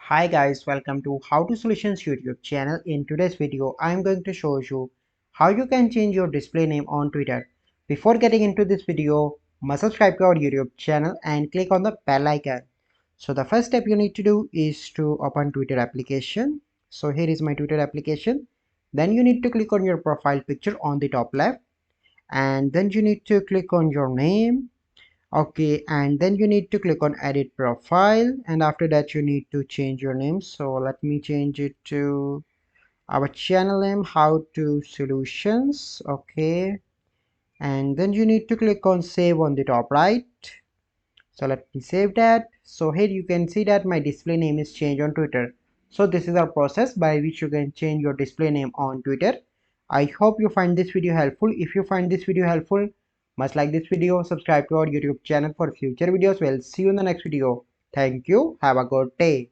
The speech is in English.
Hi guys, welcome to How to Solutions YouTube channel. In today's video, I am going to show you how you can change your display name on Twitter. Before getting into this video, must subscribe to our YouTube channel and click on the bell icon. So the first step you need to do is to open Twitter application. So here is my Twitter application. Then you need to click on your profile picture on the top left, and then you need to click on your name. Okay, and then you need to click on edit profile, and after that you need to change your name. So let me change it to our channel name, How to Solutions. Okay, and then you need to click on save on the top right. So let me save that. So here you can see that my display name is changed on Twitter. So this is our process by which you can change your display name on Twitter. I hope you find this video helpful. If you find this video helpful, must like this video, subscribe to our YouTube channel for future videos. We'll see you in the next video. Thank you. Have a good day.